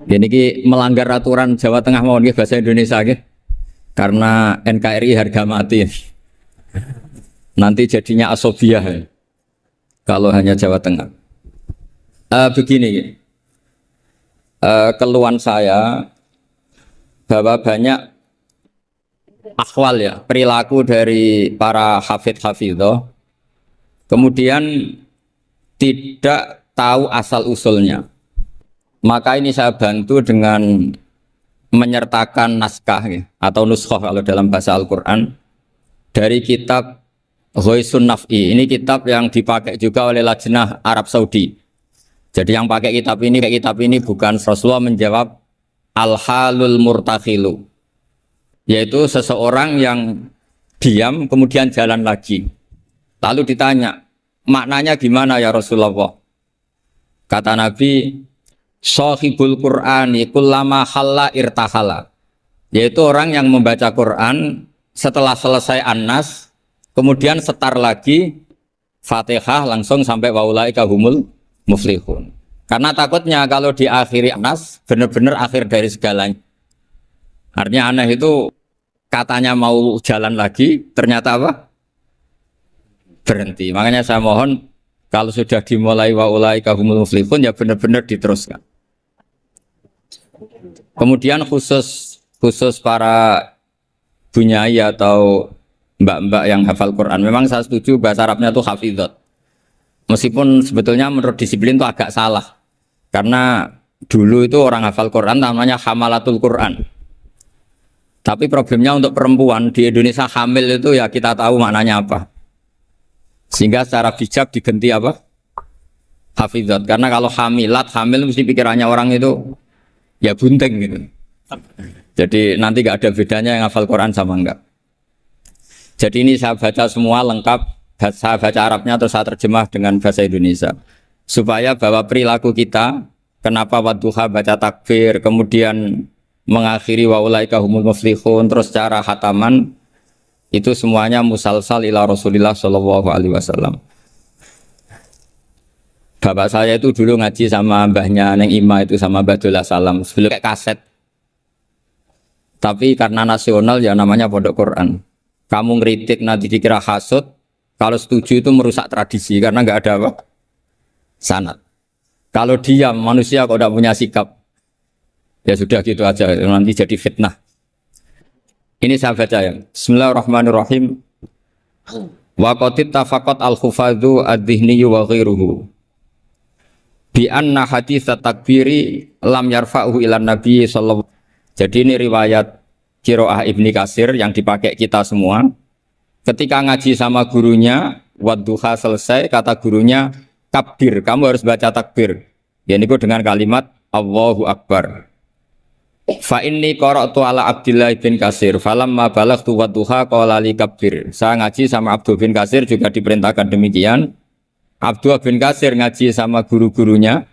Ini ki melanggar aturan Jawa Tengah mawon nggih bahasa Indonesia nggih. Karena NKRI harga mati. Nanti jadinya asobiah ya, kalau hanya Jawa Tengah. Begini, keluhan saya bahwa banyak akhwal ya, perilaku dari para hafidh-hafidhoh kemudian tidak tahu asal usulnya. Maka ini saya bantu dengan menyertakan naskah ya, atau nuskhoh kalau dalam bahasa Al-Quran dari kitab Ghoisun Naf'i. Ini kitab yang dipakai juga oleh Lajnah Arab Saudi. Jadi yang pakai kitab ini bukan Rasulullah menjawab al-halul murtakhilu, yaitu seseorang yang diam kemudian jalan lagi. Lalu ditanya, maknanya gimana ya Rasulullah? Kata Nabi, Shahibul Qur'ani kullama halla irtahala, yaitu orang yang membaca Quran setelah selesai An-Nas kemudian setar lagi Fatihah langsung sampai waulaika humul muflihun. Karena takutnya kalau diakhiri An-Nas benar-benar akhir dari segalanya. Artinya aneh itu katanya mau jalan lagi ternyata apa? Berhenti. Makanya saya mohon kalau sudah dimulai waulaika humul muflihun ya benar-benar diteruskan. Kemudian khusus para bunyai atau mbak-mbak yang hafal Quran, memang saya setuju bahasa Arabnya itu hafidhot. Meskipun sebetulnya menurut disiplin itu agak salah. Karena dulu itu orang hafal Quran namanya hamalatul Quran. Tapi problemnya untuk perempuan di Indonesia hamil itu ya kita tahu maknanya apa. Sehingga secara bijak diganti apa? Hafidhot. Karena kalau hamil mesti pikirannya orang itu ya bunting gitu. Jadi nanti gak ada bedanya yang hafal Quran sama enggak. Jadi ini saya baca semua lengkap, saya baca Arabnya terus saya terjemah dengan bahasa Indonesia. Supaya bahwa perilaku kita, kenapa wadduha baca takbir, kemudian mengakhiri waulaika humul muflihun, terus cara khataman, itu semuanya musalsal ila Rasulillah sallallahu alaihi wasallam. Bapak saya itu dulu ngaji sama mbahnya Neng Ima itu sama Badullah Salam, sebelum kayak kaset. Tapi karena nasional ya namanya Pondok Quran. Kamu ngeritik nanti dikira hasud, kalau setuju itu merusak tradisi karena nggak ada apa? Sanad. Kalau diam manusia kok tidak punya sikap, ya sudah gitu aja nanti jadi fitnah. Ini saya baca ya. Bismillahirrahmanirrahim. Wa qatit tafaqat al-khufadhu ad-dhihni wa ghairuhu bi anna hadits takbiri lam yarfa'uhu ilan nabi sallallahu. Jadi ini riwayat Qiraah Ibni Katsir yang dipakai kita semua. Ketika ngaji sama gurunya, wadduha selesai, kata gurunya, kabir, kamu harus baca takbir. Ya ini dengan kalimat Allahu Akbar. Fa inni qara'tu ala Abdillah bin Katsir, falamma balaghtu wadduha qala li kabir. Saya ngaji sama Abdul bin Katsir juga diperintahkan demikian. Abdul bin Katsir ngaji sama guru-gurunya,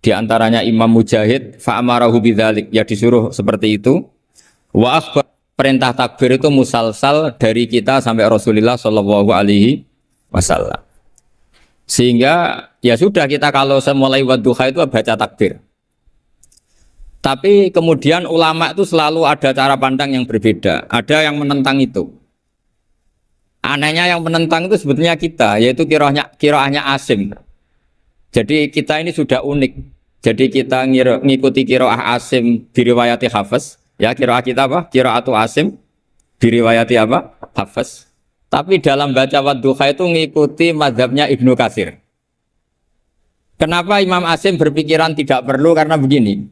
di antaranya Imam Mujahid, fa amarahu bidzalik, ya disuruh seperti itu. Wa akhbar, perintah takbir itu musalsal dari kita sampai Rasulullah sallallahu alaihi wasallam. Sehingga ya sudah kita kalau mulai wadduha itu baca takbir. Tapi kemudian ulama itu selalu ada cara pandang yang berbeda. Ada yang menentang itu. Anehnya yang menentang itu sebetulnya kita, yaitu qiraahnya Asim. Jadi kita ini sudah unik. Jadi kita ngikuti qiraah Asim diriwayati Hafiz. Ya qiraah kita apa? Qiraatu Asim diriwayati apa? Hafiz. Tapi dalam baca wadduha itu ngikuti mazhabnya Ibnu Katsir. Kenapa Imam Asim berpikiran tidak perlu? Karena begini,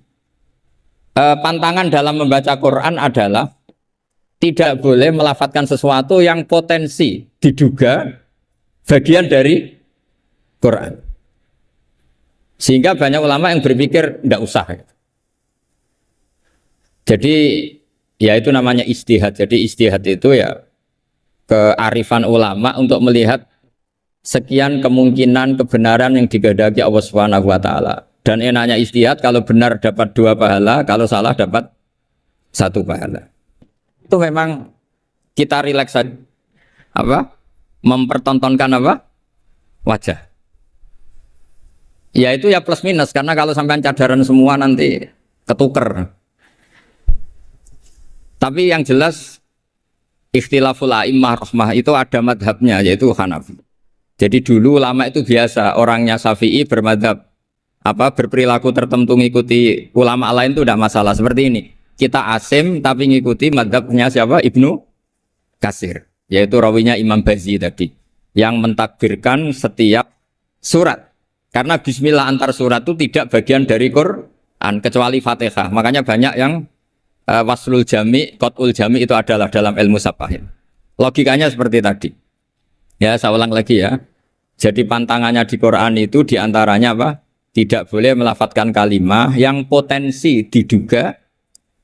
pantangan dalam membaca Quran adalah tidak boleh melafadzkan sesuatu yang potensi diduga bagian dari Quran. Sehingga banyak ulama yang berpikir tidak usah. Jadi ya itu namanya ijtihad. Jadi ijtihad itu ya kearifan ulama untuk melihat sekian kemungkinan kebenaran yang digandaki Allah Subhanahu wa taala. Dan enaknya ijtihad kalau benar dapat 2 pahala, kalau salah dapat 1 pahala. Itu memang kita rileks saja. Apa? Mempertontonkan apa? Wajah. Ya itu ya plus minus karena kalau sampean cadaran semua nanti ketuker. Tapi yang jelas ikhtilaful a'immah rahmah itu ada madhabnya, yaitu Hanafi. Jadi dulu ulama itu biasa orangnya Syafi'i bermadhab berperilaku tertentu ngikuti ulama lain itu tidak masalah. Seperti ini, kita Asim tapi ngikuti madhabnya siapa? Ibnu Katsir, yaitu rawinya Imam Bazi tadi, yang mentakbirkan setiap surat. Karena bismillah antar surat itu tidak bagian dari Quran kecuali Fatihah. Makanya banyak yang waslul jami, qat'ul jami itu adalah dalam ilmu safahin. Logikanya seperti tadi. Ya, saya ulang lagi ya. Jadi pantangannya di Quran itu diantaranya apa? Tidak boleh melafadzkan kalimah yang potensi diduga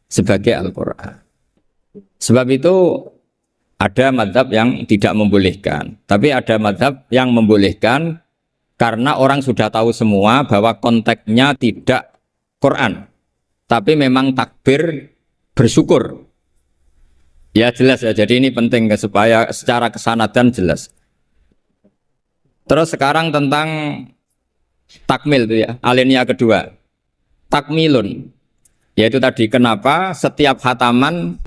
sebagai Al-Quran. Sebab itu ada madhab yang tidak membolehkan. Tapi ada madhab yang membolehkan karena orang sudah tahu semua bahwa konteksnya tidak Quran. Tapi memang takbir bersyukur. Ya jelas ya, jadi ini penting supaya secara kesanadan jelas. Terus sekarang tentang takmil itu ya, alinea kedua. Takmilun, yaitu tadi kenapa setiap khataman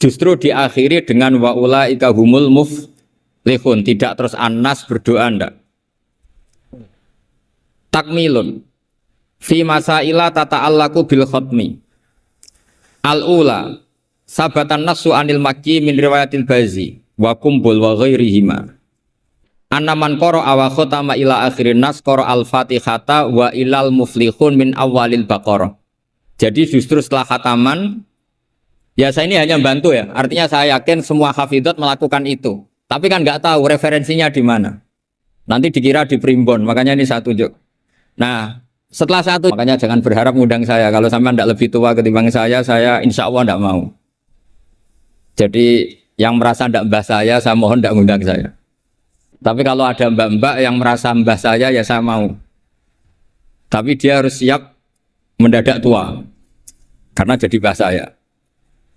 justru diakhiri dengan wa ulaika humul muflihun, tidak terus An-Nas berdoa ndak. Takmilun fi masaila tata'allaku bil khatmi. Al-ula sabatan nasu anil makki min riwayatil bazi wa kumbul wa ghairihima. Anaman qara wa khatama ila akhirin nas qara al-fatihata wa ilal muflihun min awalil baqarah. Jadi justru setelah khataman, ya saya ini hanya bantu ya. Artinya saya yakin semua hafidhat melakukan itu. Tapi kan nggak tahu referensinya di mana. Nanti dikira di primbon, makanya ini saya tunjuk. Nah, setelah satu, makanya jangan berharap ngundang saya. Kalau sampai tidak lebih tua ketimbang saya insya Allah tidak mau. Jadi yang merasa tidak mbah saya mohon tidak ngundang saya. Tapi kalau ada mbak-mbak yang merasa mbah saya, ya saya mau. Tapi dia harus siap mendadak tua. Karena jadi mbah saya.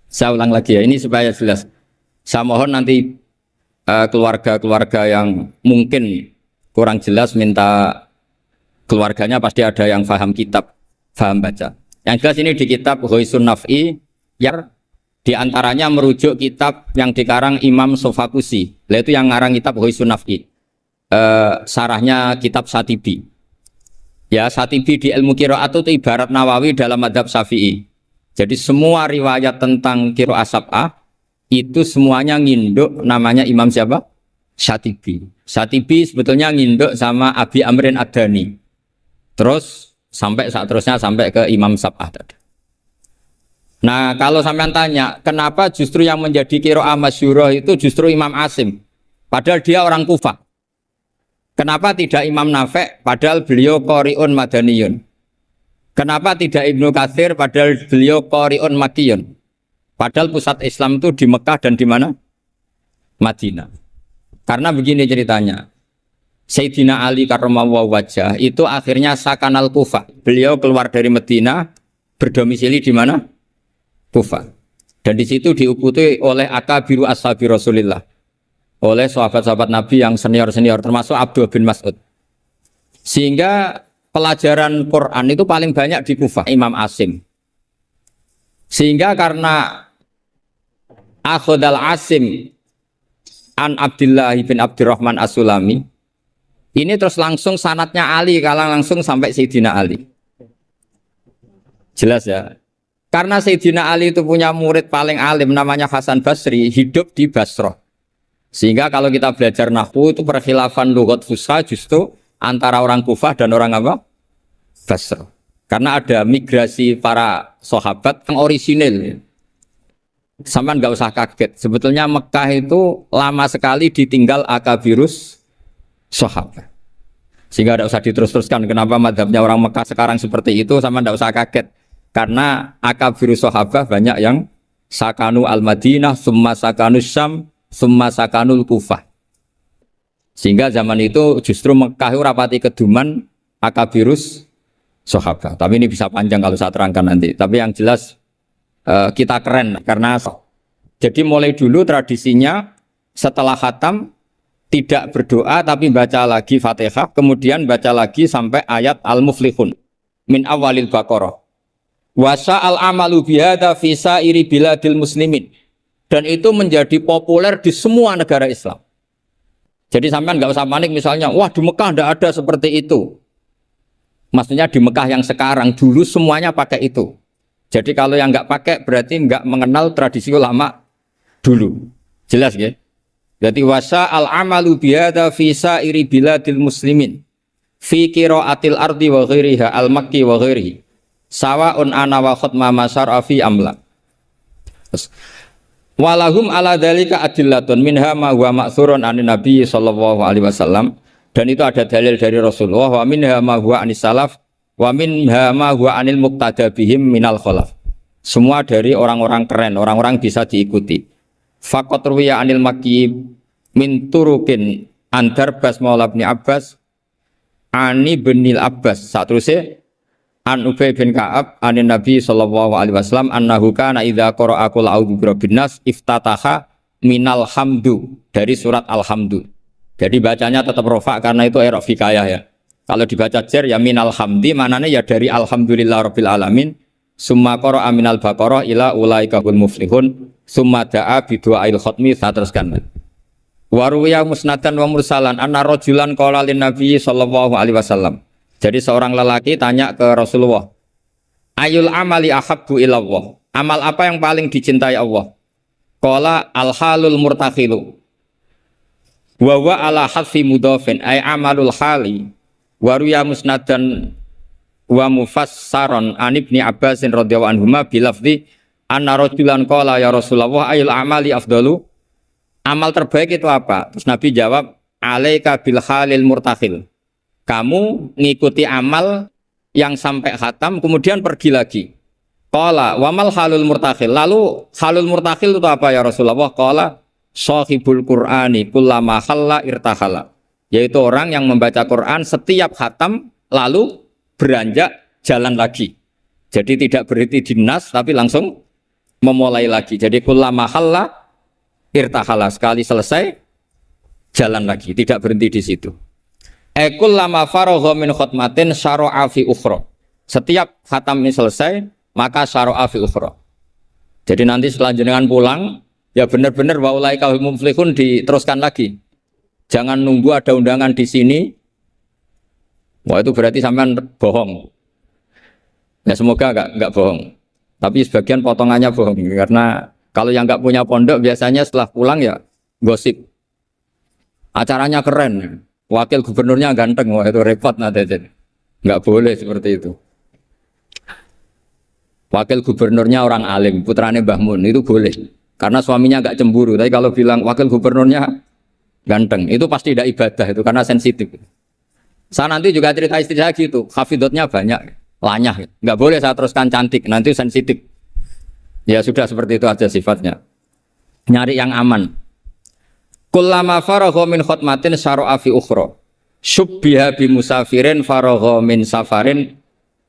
Saya ulang lagi ya, ini supaya jelas. Saya mohon nanti keluarga-keluarga yang mungkin kurang jelas minta keluarganya pasti ada yang paham kitab, paham baca. Yang jelas ini di kitab Ghoisun Naf'i, yang diantaranya merujuk kitab yang dikarang Imam Sofakusi. Itu yang ngarang kitab Ghoisun Naf'i. Sarahnya kitab Satibi. Ya, Satibi di ilmu qiraat itu ibarat Nawawi dalam madhab Syafi'i. Jadi semua riwayat tentang qiraat sab'ah itu semuanya nginduk namanya Imam siapa? Satibi. Satibi sebetulnya nginduk sama Abi Amrin Ad-Dani. Terus sampai saat terusnya sampai ke Imam Sab'ah tadi. Nah, kalau sampean tanya, kenapa justru yang menjadi qiraah masyhurah itu justru Imam Asim? Padahal dia orang Kufah. Kenapa tidak Imam Nafi' padahal beliau qari'un madaniyun? Kenapa tidak Ibnu Katsir padahal beliau qari'un makkiyun? Padahal pusat Islam itu di Mekah dan di mana? Madinah. Karena begini ceritanya. Sayyidina Ali karramallahu wajhah itu akhirnya sakanal Kufah. Beliau keluar dari Madinah, berdomisili di mana? Kufah. Dan di situ diikuti oleh akabiru ashabi Rasulillah. Oleh sahabat-sahabat Nabi yang senior-senior termasuk Abdullah bin Mas'ud. Sehingga pelajaran Quran itu paling banyak di Kufah, Imam Asim. Sehingga karena Akhodal Asim an Abdullah bin Abdurrahman As-Sulami, ini terus langsung sanatnya Ali, kalau langsung sampai Sayyidina Ali. Jelas ya. Karena Sayyidina Ali itu punya murid paling alim namanya Hasan Basri, hidup di Basrah. Sehingga kalau kita belajar nahwu itu perkhilafan lughat fusha justru antara orang Kufah dan orang apa? Basrah. Karena ada migrasi para sahabat yang orisinil. Sama nggak usah kaget. Sebetulnya Mekah itu lama sekali ditinggal akabirus sahabat. Sehingga tidak usah diterus-teruskan kenapa madhabnya orang Mekah sekarang seperti itu, sama tidak usah kaget. Karena akabirus sahabat banyak yang sakanu al-Madinah, summa sakanu Syam, summa sakanul Kufah. Sehingga zaman itu justru Mekah itu rapati keduman akabirus sahabat. Tapi ini bisa panjang kalau saya terangkan nanti. Tapi yang jelas kita keren karena jadi mulai dulu tradisinya setelah khatam tidak berdoa tapi baca lagi Fatihah, kemudian baca lagi sampai ayat Al-Muflihun min awalil Baqarah. Wasa al amalu bihada fi sairi biladil muslimin. Dan itu menjadi populer di semua negara Islam. Jadi sampean nggak usah panik misalnya, wah di Mekah tidak ada seperti itu. Maksudnya di Mekah yang sekarang, dulu semuanya pakai itu. Jadi kalau yang nggak pakai berarti nggak mengenal tradisi ulama dulu. Jelas ya? Jadi wasa al amalu bihada fi sairi biladil muslimin. Fi qiraatil ardi wa ghairiha al makki wa ghairihi. Sawaun ana wa khutma masara fi amla. Walahum ala dzalika adillatun minha ma huwa ma'thurun anin nabi sallallahu alaihi wasallam, dan itu ada dalil dari Rasulullah, wa minha ma huwa anis salaf wa minha ma huwa anil muqtada bihim minal khalaf. Semua dari orang-orang keren, orang-orang bisa diikuti. Faqat ruwiya anil makki min turukin antar bas maula bin Abbas ani binil Abbas satruse an Ubay bin Ka'ab anin Nabi sallallahu alaihi wasallam annahu kana idza qara'a qul a'udzu birabbin nas iftataha minal hamdu, dari surat alhamdu. Jadi bacanya tetap rofa karena itu i'rab hikayah ya. Kalau dibaca jar ya minal hamdi, mananya ya dari alhamdulillah rabbil alamin. Summa qara'a minal baqarah ila ulaika hul muflihun. Summa da'a bi du'ail khatmi, teruskan. Wa ruwiya musnadan wa mursalan anna rajulan qala lin nabi sallallahu alaihi wasallam. Jadi seorang lelaki tanya ke Rasulullah, ayul amali ahabbu ilallah, amal apa yang paling dicintai Allah? Qala al-halul murtakhilu wa huwa ala hadfi mudhafin ay amalul hali. Wa ruya musnadan wa mufassaron an ibni Abbasin radhiyallahu anhuma bilafzi anna rajulan qala ya Rasulullah ayul amali afdalu, amal terbaik itu apa? Terus Nabi jawab, alaika bil halil murtakhil, kamu ngikuti amal yang sampai khatam kemudian pergi lagi. Qala wa mal halul murtakhil, lalu halul murtakhil itu apa ya Rasulullah? Qala sahibul qur'ani kullama khalla irtahala, yaitu orang yang membaca Quran setiap khatam lalu beranjak jalan lagi. Jadi tidak berhenti di nas tapi langsung memulai lagi. Jadi kullama khalla irtahala, sekali selesai jalan lagi, tidak berhenti di situ. Ekul lama faragha min khutmatin syara'a fi ukhra. Setiap khatam ini selesai, maka syara'a fi ukhra. Jadi nanti setelah jenengan pulang, ya benar-benar wa ulaika hum muflihun, diteruskan lagi. Jangan nunggu ada undangan di sini. Wah itu berarti sampean bohong. Ya semoga enggak bohong. Tapi sebagian potongannya bohong, karena kalau yang enggak punya pondok biasanya setelah pulang ya gosip. Acaranya keren. Wakil gubernurnya ganteng, wah itu repot nanti. Nggak boleh seperti itu. Wakil gubernurnya orang alim, putranya Mbah Mun, itu boleh. Karena suaminya nggak cemburu. Tapi kalau bilang wakil gubernurnya ganteng, itu pasti tidak ibadah itu, karena sensitif. Saya nanti juga cerita istri saya gitu, hafidotnya banyak, lanyah. Nggak boleh saya teruskan cantik, nanti sensitif. Ya sudah seperti itu aja sifatnya. Nyari yang aman. Kullama faragha min khutmatin syara'a fi ukhra. Syubbiha bi musafirin faragha min safarin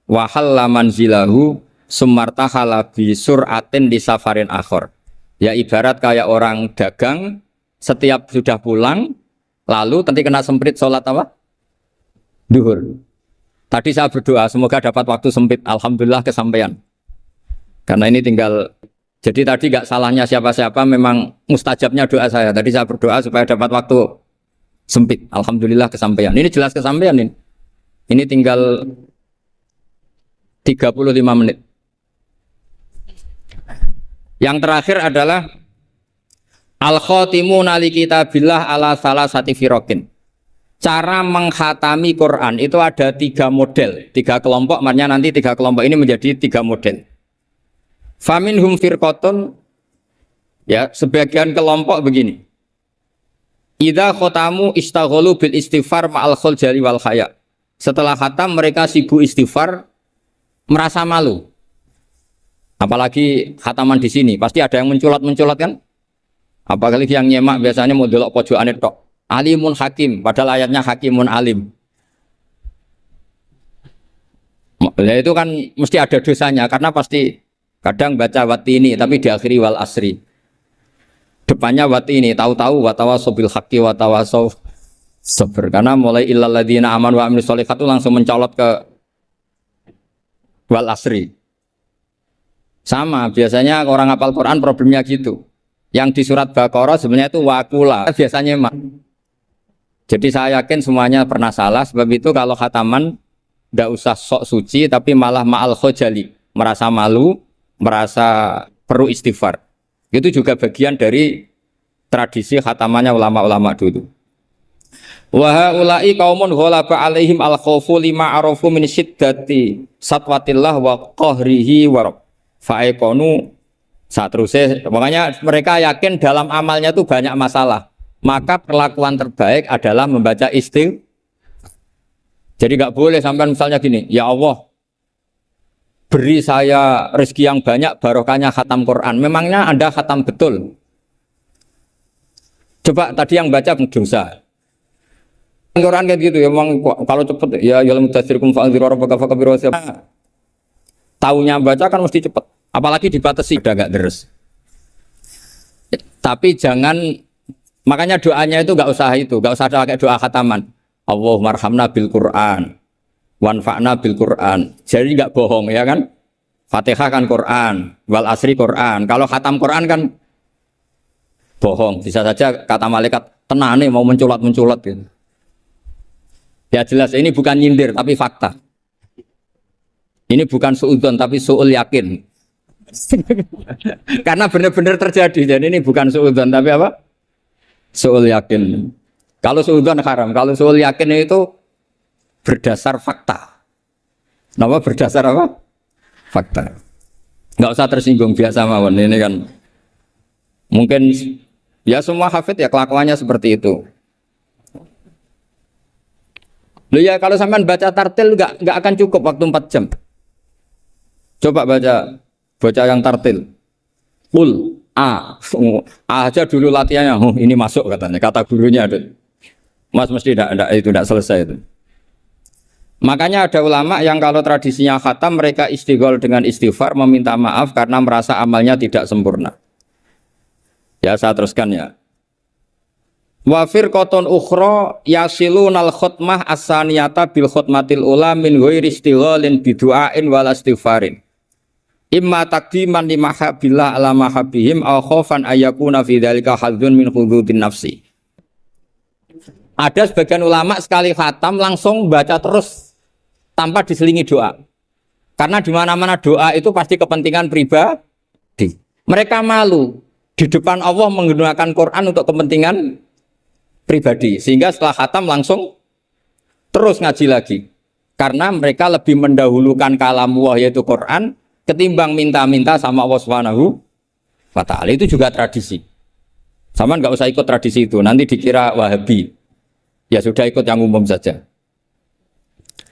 wa halla manzilahu sumartahala bi sur'atin di safarin akhir. Ya ibarat kayak orang dagang setiap sudah pulang lalu nanti kena semprit sholat apa? Duhur. Tadi saya berdoa semoga dapat waktu sempit, alhamdulillah kesampaian. Karena ini tinggal, jadi tadi nggak salahnya siapa-siapa, memang mustajabnya doa saya. Tadi saya berdoa supaya dapat waktu sempit. Alhamdulillah kesampaian. Ini jelas kesampaian ini. Ini tinggal 35 menit. Yang terakhir adalah al-khatimu nali kitabillah ala salasati firokin. Cara mengkhatami Quran itu ada 3 model, 3 kelompok. Makanya nanti 3 kelompok ini menjadi 3 model. Faminhum firqatun, ya sebagian kelompok begini. Idza khotamu istaghalu bil istighfar ma'al khuljali wal khaya. Setelah khatam mereka sibuk istighfar, merasa malu. Apalagi khataman di sini, pasti ada yang menculat-menculat kan? Apalagi yang nyemak biasanya mau delok pojokane tok. Alimun hakim, padahal ayatnya hakimun alim. Ya itu kan mesti ada dosanya, karena pasti kadang baca watini tapi diakhiri wal asri. Depannya watini, tahu-tahu watawasaw bil haqqi watawasaw sabr. Karena mulai illal ladzina amanu wa amilus sholihat itu langsung mencolot ke wal asri. Sama, biasanya orang hafal Quran problemnya gitu. Yang di surat Baqarah sebenarnya itu wakula, biasanya emang. Jadi saya yakin semuanya pernah salah, sebab itu kalau khataman tidak usah sok suci, tapi malah ma'al khojali, merasa malu, merasa perlu istighfar. Itu juga bagian dari tradisi khatamannya ulama-ulama dulu. Wa haula'i qaumun ghalaba 'alaihim al-khaufu lima arafu min syiddati satwatillah wa qahrihi wa fa'aiqonu saat terusnya. Makanya mereka yakin dalam amalnya itu banyak masalah. Maka perlakuan terbaik adalah membaca istighfar. Jadi nggak boleh sampai misalnya gini, ya Allah beri saya rezeki yang banyak barokahnya khatam Quran. Memangnya Anda khatam betul? Coba tadi yang baca dosa. Quran kayak gitu ya, memang kalau cepet ya yalam tasirkum fa'anziru rabbaka fakabiru wasab. Taunya baca kan mesti cepet, apalagi dibatasi udah nggak deres. Tapi jangan, makanya doanya itu nggak usah pakai doa khataman. Allahumma arhamna bil Quran, wanfa'na bil Quran. Jadi nggak bohong ya kan? Fatihah kan Quran, wal asri Quran. Kalau khatam Quran kan bohong. Bisa saja kata malaikat tenane mau menculat gitu. Ya jelas ini bukan nyindir tapi fakta. Ini bukan suudzon tapi suul yakin. Karena benar-benar terjadi. Jadi ini bukan suudzon tapi apa? Suul yakin. Kalau suudzon haram, kalau suul yakin itu berdasar fakta. Nama berdasar apa? Fakta. Nggak usah tersinggung, biasa mawon. Ini kan mungkin ya semua hafid ya kelakuannya seperti itu. Loh ya kalau sampean baca tartil nggak akan cukup waktu 4 jam. Coba baca yang tartil. Qul A aja dulu latihannya. Oh, ini masuk katanya. Kata gurunya ada. Mas mesti tidak selesai itu. Makanya ada ulama yang kalau tradisinya khatam mereka istighol dengan istighfar meminta maaf karena merasa amalnya tidak sempurna. Ya saya teruskan ya. Wa firqatun ukhra yasilunal khutmah as-saniyata bil khutmatil ula min ghairi istighalin bidu'ain wal istighfarin. Imma taqdiman li mahabbillah ala mahabbihim aw khaufan ayyakuna fi dzalika hadzun min hududin nafsi. Ada sebagian ulama sekali khatam langsung baca terus tanpa diselingi doa. Karena di mana-mana doa itu pasti kepentingan pribadi. Mereka malu di depan Allah menggunakan Quran untuk kepentingan pribadi, sehingga setelah khatam langsung terus ngaji lagi karena mereka lebih mendahulukan kalam Allah yaitu Quran ketimbang minta-minta sama Allah Subhanahu wa ta'ala. Itu juga tradisi. Sama nggak usah ikut tradisi itu, nanti dikira Wahabi. Ya sudah ikut yang umum saja.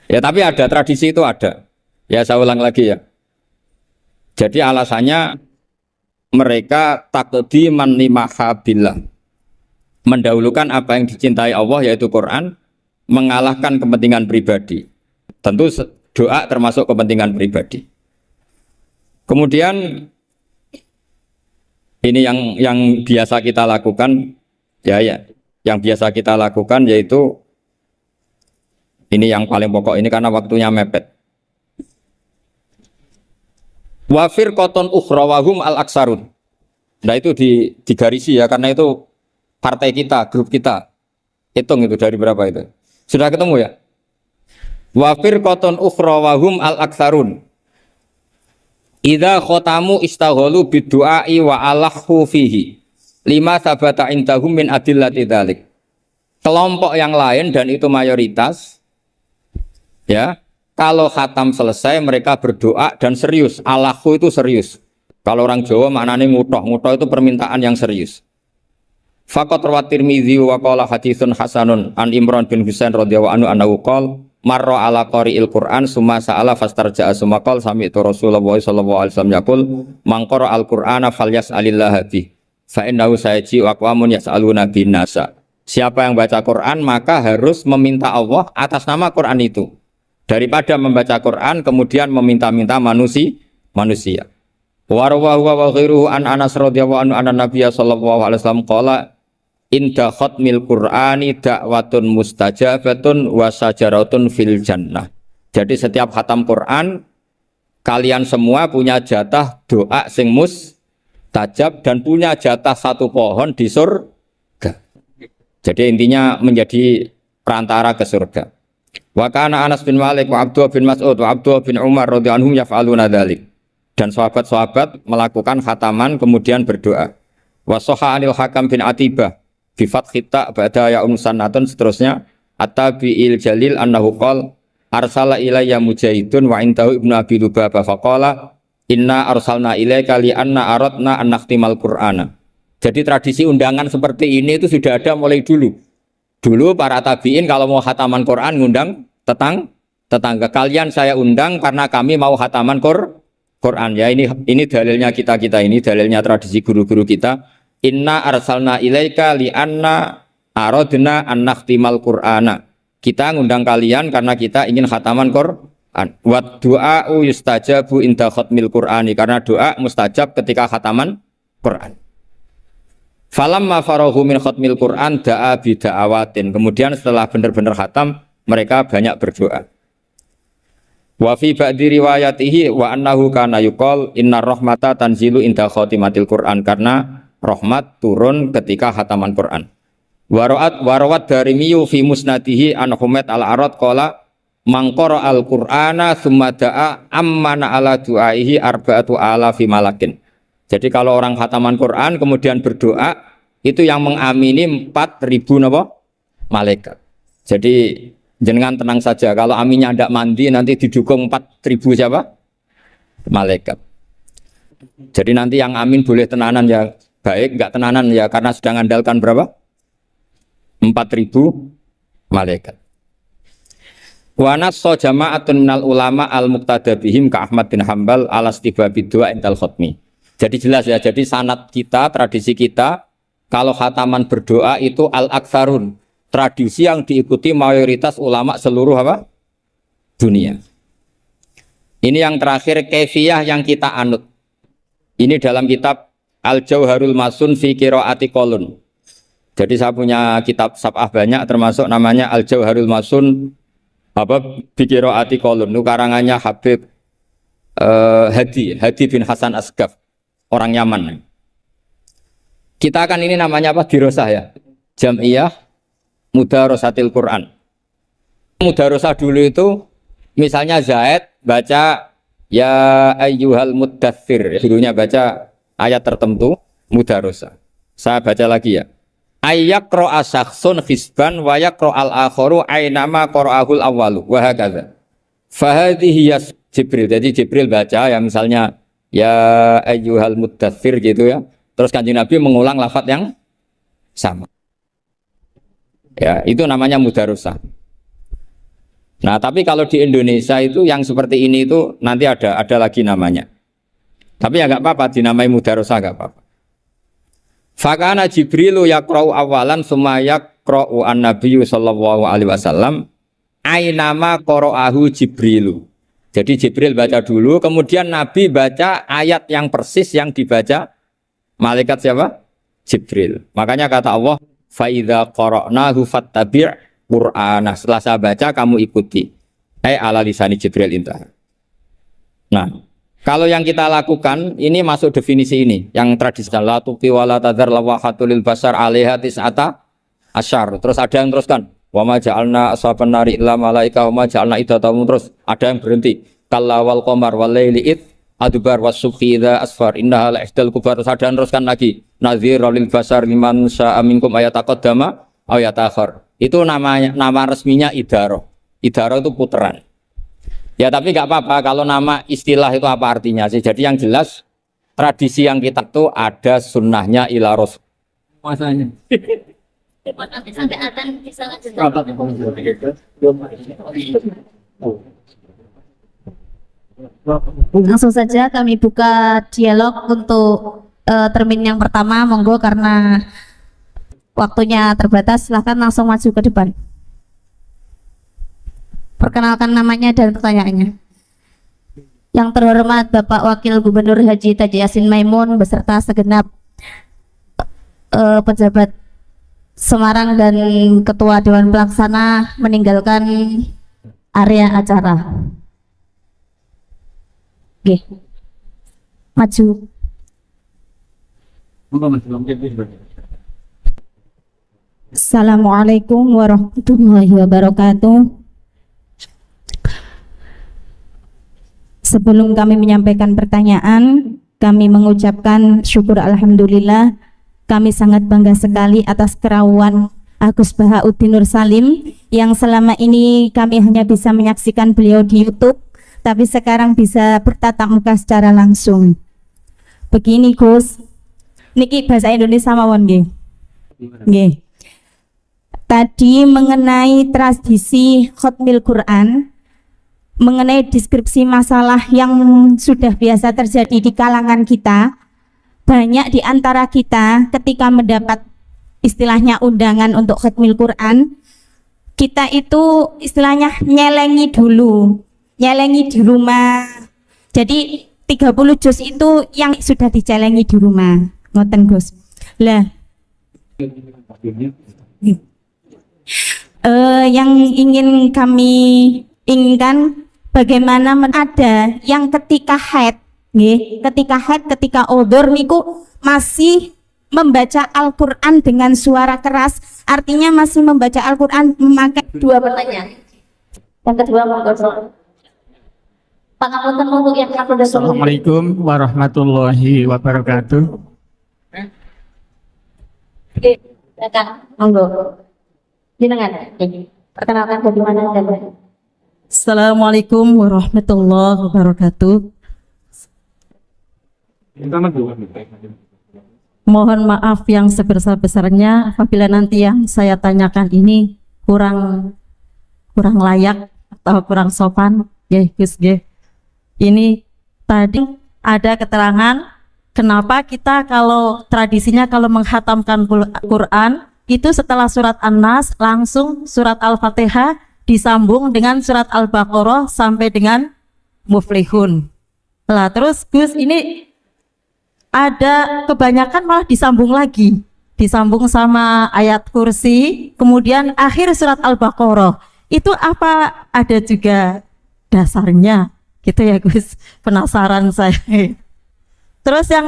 Ya tapi ada tradisi itu ada. Ya saya ulang lagi ya. Jadi alasannya mereka taqdiman li mahabbillah, mendahulukan apa yang dicintai Allah yaitu Quran, mengalahkan kepentingan pribadi. Tentu doa termasuk kepentingan pribadi. Kemudian ini yang biasa kita lakukan ya yang biasa kita lakukan yaitu ini yang paling pokok ini karena waktunya mepet. Wa firqatun ukhra wa hum al-aksarun. Nah itu digarisi ya karena itu partai kita, grup kita. Hitung itu dari berapa itu. Sudah ketemu ya? Wa firqatun ukhra wa hum al-aktsarun. Idza khatamu istaghalu bid-du'ai wa alahu fihi. Lima sabata indahum min adillati dzalik. Kelompok yang lain dan itu mayoritas ya, kalau khatam selesai mereka berdoa dan serius. Alahu itu serius. Kalau orang Jawa maknanya ngutoh itu permintaan yang serius. Faqat rawat Tirmidzi wa qala haditsun hasanun an Imran bin Husain radhiyallahu anhu annahu qala marra ala qari'il Qur'an summa sa'ala fastarja'a summa qala sami'tu Rasulullah sallallahu alaihi wasallam yaqul man qara al-Qur'ana falyas'alillah bi fa innahu sayaji wa aqwamun yas'aluna bin nasa. Siapa yang baca Quran maka harus meminta Allah atas nama Quran itu daripada membaca Quran kemudian meminta-minta manusia. Wa rawahu wa ghairuhu an Anas radhiyallahu anhu anna Nabiy sallallahu alaihi wasallam qala inda khatmil Qur'ani da'watun mustajabatun wa sajaratun fil jannah. Jadi setiap khatam Quran kalian semua punya jatah doa sing mustajab dan punya jatah satu pohon di surga. Jadi intinya menjadi perantara ke surga. Wa kana Anas bin Malik wa Abdullah bin Mas'ud wa Abdullah bin Umar radhiyallahu anhum yaf'aluna dzalik. Dan sahabat-sahabat melakukan khataman kemudian berdoa. Wa sahha anil Hakam bin Atibah bi fathi ta ba'da ya musannatun seterusnya at-tabi'il jalil annahu qala arsala ilayya mujahidun wa intahu ibnu abi lubabah faqala inna arsalna ilaika li anna aradna an nakhtimal qur'ana. Jadi tradisi undangan seperti ini itu sudah ada mulai dulu. Dulu para tabi'in kalau mau khataman Quran ngundang tetangga. Kalian saya undang karena kami mau khataman Quran. Ya ini dalilnya kita ini dalilnya tradisi guru-guru kita. Inna arsalna ilaika li anna aradna an nakhtimal qur'ana. Kita ngundang kalian karena kita ingin khataman Quran. Wa du'a'u yustajabu inda khatmil qur'ani. Karena doa mustajab ketika khataman Quran. Falamma farahu min khatmil qur'an da'a bi da'awatin. Kemudian setelah benar-benar khatam mereka banyak berdoa. Wa fi ba'di riwayatihi wa annahu kana yuqal innar rahmata tanzilu inda khatimatil qur'an. Karena rahmat turun ketika khataman Quran. Warawat Darimiyu fi musnadihi an Humaid al-Arad qala mangqara al-Qur'ana tsumma da'a ammana ala du'aihi arba'atu alafi malakin. Jadi kalau orang khataman Quran kemudian berdoa itu yang mengamini 4.000 napa? Malaikat. Jadi jenengan tenang saja kalau aminnya ndak mandi nanti didukung 4.000 siapa? Malaikat. Jadi nanti yang amin boleh tenanan ya baik, enggak tenanan ya karena sudah ngandalkan berapa? 4.000 malaikat. Wa nassa jama'atun minal ulama al-muqtada bihim ka Ahmad bin Hambal alastibabi du'a intal khatmi. Jadi jelas ya, jadi sanad kita, tradisi kita kalau khataman berdoa itu al-aktsarun, tradisi yang diikuti mayoritas ulama seluruh apa? Dunia. Ini yang terakhir kaifiyah yang kita anut. Ini dalam kitab Al-Jauharul Masun fi Qiraati Qolun. Jadi saya punya kitab sab'ah banyak termasuk namanya Al-Jauharul Masun fi Qiraati Qolun. Itu karangannya Habib Hadi bin Hasan Asgaf, orang Yaman. Kita kan ini namanya apa? Dirosah ya. Jam'iyah Mudarosatil Quran. Mudarosah dulu itu misalnya Zaid baca ya ayyuhal muddathir, dulunya baca ayat tertentu mudarosah. Saya baca lagi ya. Ayyaqra'a syakhsun hisban wa yaqra'al akharu aynama qara'ahul awwalu wa hakadha. Fahadhihi Jibril. Jadi Jibril baca ya misalnya ya ayyuhal muddathir gitu ya. Terus Kanjeng Nabi mengulang lafaz yang sama. Ya, itu namanya mudarosah. Nah, tapi kalau di Indonesia itu yang seperti ini itu nanti ada lagi namanya. Tapi ya nggak apa-apa dinamai mudarosah nggak apa-apa. Fakana Jibrilu yaqra'u awalan summa yaqra'u an-nabiyyu sallallahu alaihi wasallam ainama qara'ahu Jibrilu. Jadi Jibril baca dulu, kemudian Nabi baca ayat yang persis yang dibaca malaikat siapa? Jibril. Makanya kata Allah, fa idza qara'nahu fattabi' Qur'ana. Setelah saya baca kamu ikuti. Ala lisani Jibril intah. Nah, kalau yang kita lakukan ini masuk definisi ini, yang tradisional la tuqi wala tadzar lawahatul lil basar 'alaiha tis'ata asyar. Terus ada yang teruskan, wa ma ja'alna ashaban nari illa malaika wa ma ja'alna iddatahum, terus ada yang berhenti. Kalla wal qamar wal laili id adbar was subhi idza asfar innaha la ihdal kubar. Terus ada yang teruskan lagi, nadhir lil basar liman sya'a minkum ayataqaddama aw yatakhir. Itu nama resminya idaroh. Idaroh itu puteran. Ya tapi nggak apa-apa kalau nama istilah itu apa artinya sih. Jadi yang jelas tradisi yang kita tuh ada sunnahnya ila rasul. Masanya. Sampai akan bisa lanjut. Langsung saja kami buka dialog untuk termin yang pertama. Monggo karena waktunya terbatas, silahkan langsung maju ke depan. Perkenalkan namanya dan pertanyaannya. Yang terhormat Bapak Wakil Gubernur Haji Taji Yasin Maimun beserta segenap pejabat Semarang dan Ketua Dewan Pelaksana meninggalkan area acara. Oke. Maju. Assalamualaikum warahmatullahi wabarakatuh. Sebelum kami menyampaikan pertanyaan, kami mengucapkan syukur alhamdulillah. Kami sangat bangga sekali atas kerawan Agus Bahauddin Nur Salim yang selama ini kami hanya bisa menyaksikan beliau di YouTube, tapi sekarang bisa bertatap muka secara langsung. Begini Gus, niki bahasa Indonesia mawon nggih. Nggih. Tadi mengenai tradisi khatmil Quran, mengenai deskripsi masalah yang sudah biasa terjadi di kalangan kita, banyak di antara kita ketika mendapat istilahnya undangan untuk khatmil Quran, kita itu istilahnya nyelengi dulu, nyelengi di rumah. Jadi 30 juz itu yang sudah dicelengi di rumah, ngoten Gus. Lah, yang ingin kami inginkan bagaimana ada yang ketika haid, ketika odor niku masih membaca Al-Quran dengan suara keras, artinya masih membaca Al-Quran memakai dua pertanyaan. Yang kedua monggo. Pangapunten untuk yang kapolda. Assalamualaikum warahmatullahi wabarakatuh. Oke, silakan monggo. Jenengan. Perkenalkan dari mana dan Assalamualaikum warahmatullahi wabarakatuh. Mohon maaf yang sebesar-besarnya apabila nanti yang saya tanyakan ini kurang layak atau kurang sopan. Gus. Ini tadi ada keterangan kenapa kita kalau tradisinya kalau menghatamkan Quran itu setelah surat An-Nas langsung surat Al-Fatihah disambung dengan surat Al-Baqarah sampai dengan Muflihun. Lah terus Gus ini ada kebanyakan malah disambung lagi, disambung sama ayat kursi, kemudian akhir surat Al-Baqarah. Itu apa ada juga dasarnya? Gitu ya Gus, penasaran saya. Terus yang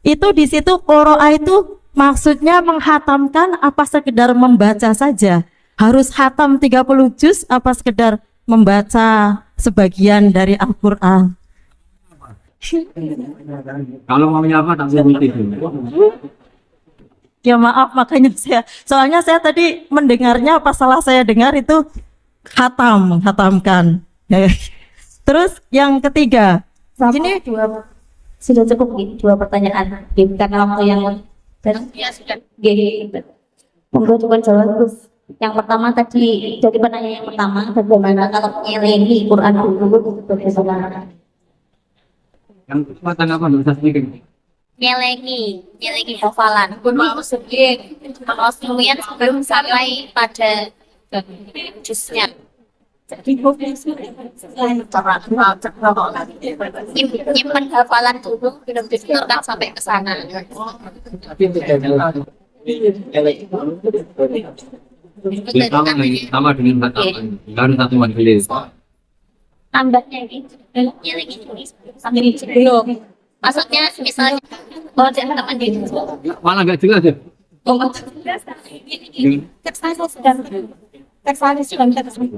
itu di situ qiraah itu maksudnya menghatamkan apa sekedar membaca saja? Harus hatam 30 juz apa sekedar membaca sebagian dari Al-Qur'an? Kalau maunya apa tak Ya maaf makanya soalnya saya tadi mendengarnya pas salah saya dengar itu menghatamkan. Terus yang ketiga, ini sudah cukup dua pertanyaan karena waktu yang sudah monggo cukup jawab Gus. Yang pertama tadi jadi pertanyaan yang pertama, bagaimana kalau nyelengi Quran dulu bagaimana? Yang kesempatan apa bisa sedikit? nyelengi hafalan kalau kemudian sebelum sampai pada jusnya. Jadi nyimpen hafalan dulu belum disetorkan sampai ke sana. Sama dengan hataman, satu majelis. Tambahnya gitu, nyelengi sambil belum. Maksudnya misalnya kalau teman-teman di Malah nggak jelas ya.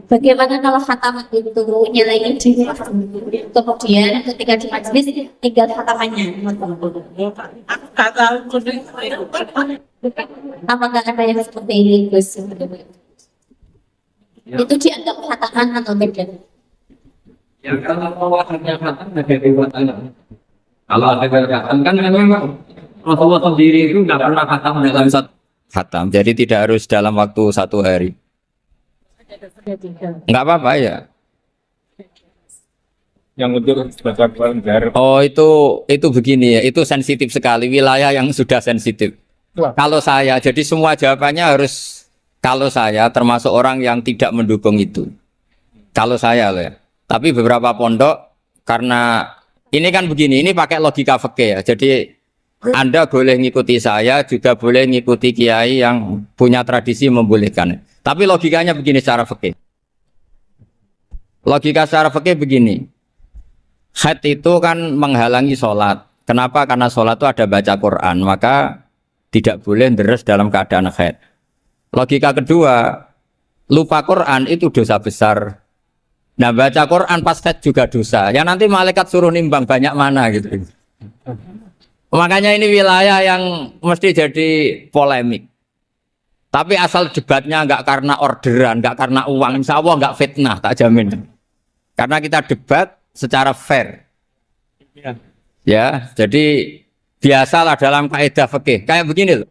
Bagaimana kalau khataman itu nyelengi di kemudian ketika di majelis tinggal khatamannya? Apakah ada yang seperti ini Gus? Itu dianggap khataman atau tidak? Ya kalau hanya khatam ada riwayat. Kalau ada khatam kan memang Rasulullah sendiri itu nggak pernah khatam dalam satu Khatam. Jadi tidak harus dalam waktu 1 hari. Enggak apa-apa ya. Yang untuk baca Quran. Oh itu begini ya, itu sensitif sekali, wilayah yang sudah sensitif. Kalau saya, jadi semua jawabannya harus kalau saya termasuk orang yang tidak mendukung itu. Kalau saya loh ya. Tapi beberapa pondok karena ini kan begini, ini pakai logika fikih ya. Jadi Anda boleh ngikuti saya, juga boleh ngikuti kiai yang punya tradisi membolehkan. Tapi logikanya begini secara fikih. Logika secara fikih begini. haid itu kan menghalangi sholat. Kenapa? Karena sholat itu ada baca Quran, maka tidak boleh deres dalam keadaan haid. Logika kedua, lupa Quran itu dosa besar. Nah, baca Quran pas haid juga dosa. Ya nanti malaikat suruh nimbang banyak mana gitu. Makanya ini wilayah yang mesti jadi polemik. Tapi asal debatnya nggak karena orderan, nggak karena uang, insya Allah nggak fitnah, tak jamin. Karena kita debat secara fair. Ya, jadi biasalah dalam kaidah fikih. Kayak begini loh.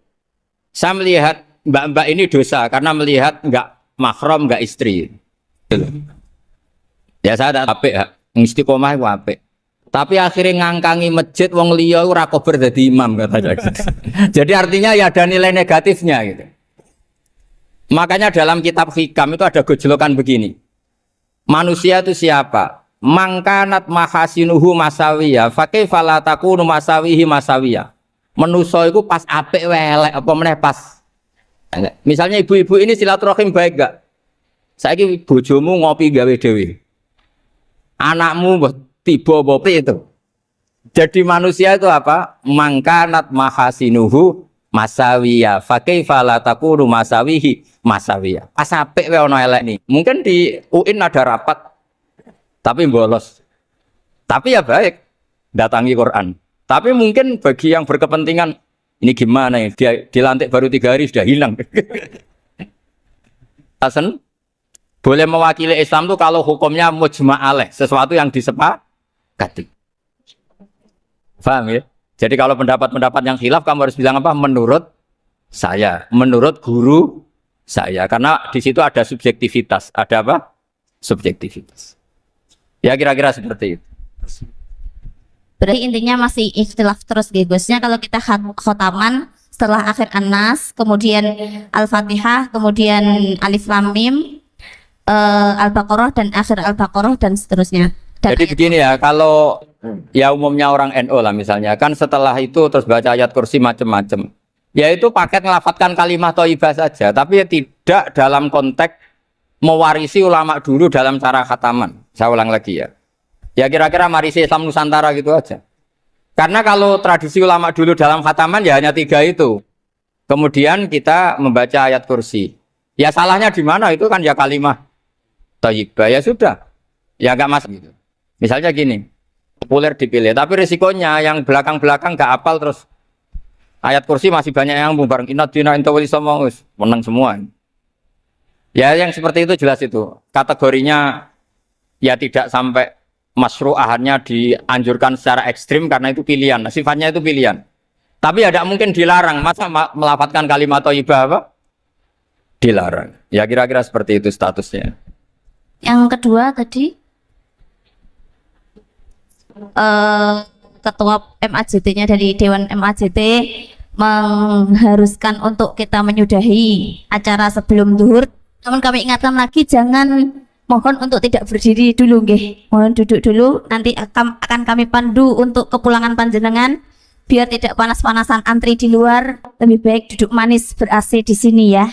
Saya melihat mbak-mbak ini dosa karena melihat nggak mahram, nggak istri. Ya saya ada apik, istiqomah itu apik. Tapi akhirnya ngangkangi masjid wong liya ora kober dadi imam katanya. Jadi artinya ya ada nilai negatifnya gitu. Makanya dalam kitab Hikam itu ada gejolokan begini. Manusia itu siapa? Mangkanat mahasinuhu masawiya, fakaifa la takunu masawihi masawiya. Manusa iku pas apik welek apa meneh pas. Misalnya ibu-ibu ini silaturahim baik gak? Saiki bojomu ngopi gawe dhewe. Anakmu tiba apa itu. Jadi manusia itu apa? Mangkanat mahasinuhu masawiya, fakaifa la takunu masawihi masawiya. Pas apik wae ana elek nih. Mungkin di UIN ada rapat tapi bolos. Tapi ya baik datangi Quran. Tapi mungkin bagi yang berkepentingan ini gimana ya? Dia dilantik baru 3 hari sudah hilang. Hasan boleh mewakili Islam tuh kalau hukumnya mujma' alaih, sesuatu yang disepakati. Paham ya? Jadi kalau pendapat-pendapat yang khilaf kamu harus bilang apa? Menurut saya, menurut guru saya, karena di situ ada subjektivitas, ada apa? Subjektivitas. Ya kira-kira seperti itu. Berarti intinya masih ikhtilaf terus Gusnya kalau kita khotaman setelah akhir An-Nas, kemudian Al-Fatihah, kemudian Alif Lam Mim, Al-Baqarah dan akhir Al-Baqarah dan seterusnya. Dan jadi begini ya, kalau ya umumnya orang NU lah misalnya, kan setelah itu terus baca ayat kursi macam-macam. Ya itu paket ngelafatkan kalimat thayyibah saja, tapi ya tidak dalam konteks mewarisi ulama dulu dalam cara khataman. Saya ulang lagi ya. Ya kira-kira marisi Islam Nusantara gitu aja. Karena kalau tradisi ulama dulu dalam khataman ya hanya 3 itu. Kemudian kita membaca ayat kursi. Ya salahnya di mana? Itu kan ya kalimat thayyibah, ya sudah. Ya enggak mas gitu. Misalnya gini, populer dipilih, tapi risikonya yang belakang-belakang enggak hafal terus ayat kursi masih banyak yang bareng inna dina intawali sama menang semua. Ya yang seperti itu jelas itu. Kategorinya ya tidak sampai masyru'ahannya dianjurkan secara ekstrim karena itu pilihan. Sifatnya itu pilihan. Tapi ya tidak mungkin dilarang. Masa melafatkan kalimat thayyibah apa? Dilarang. Ya kira-kira seperti itu statusnya. yang kedua tadi ketua MAJT-nya dari Dewan MAJT mengharuskan untuk kita menyudahi acara sebelum zuhur. Namun kami ingatkan lagi, jangan, mohon untuk tidak berdiri dulu nggih. Mohon duduk dulu, nanti akan kami pandu untuk kepulangan panjenengan biar tidak panas-panasan antri di luar. Lebih baik duduk manis ber-AC di sini ya.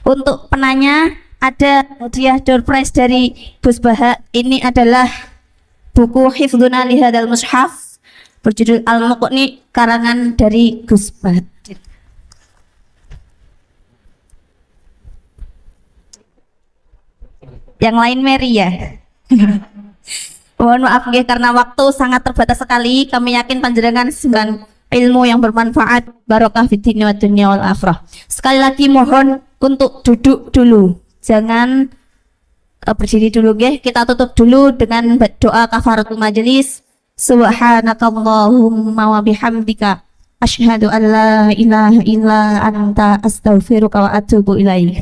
Untuk penanya, ada hadiah door prize dari Gus Baha. Ini adalah buku Hifdzuna Lihadal Mushaf berjudul Al-Muqni karangan dari Gus Baha. Yang lain Mary ya. Mohon maaf nggih karena waktu sangat terbatas sekali. Kami yakin panjenengan sembilan ilmu yang bermanfaat, barokah fid dini wad dunya wal akhirah. Sekali lagi mohon untuk duduk dulu. Jangan berdiri dulu nggih. Kita tutup dulu dengan doa kafaratul majelis. Subhanakallahumma wa bihamdika asyhadu an la ilaha illa anta astaghfiruka wa atubu ilaik.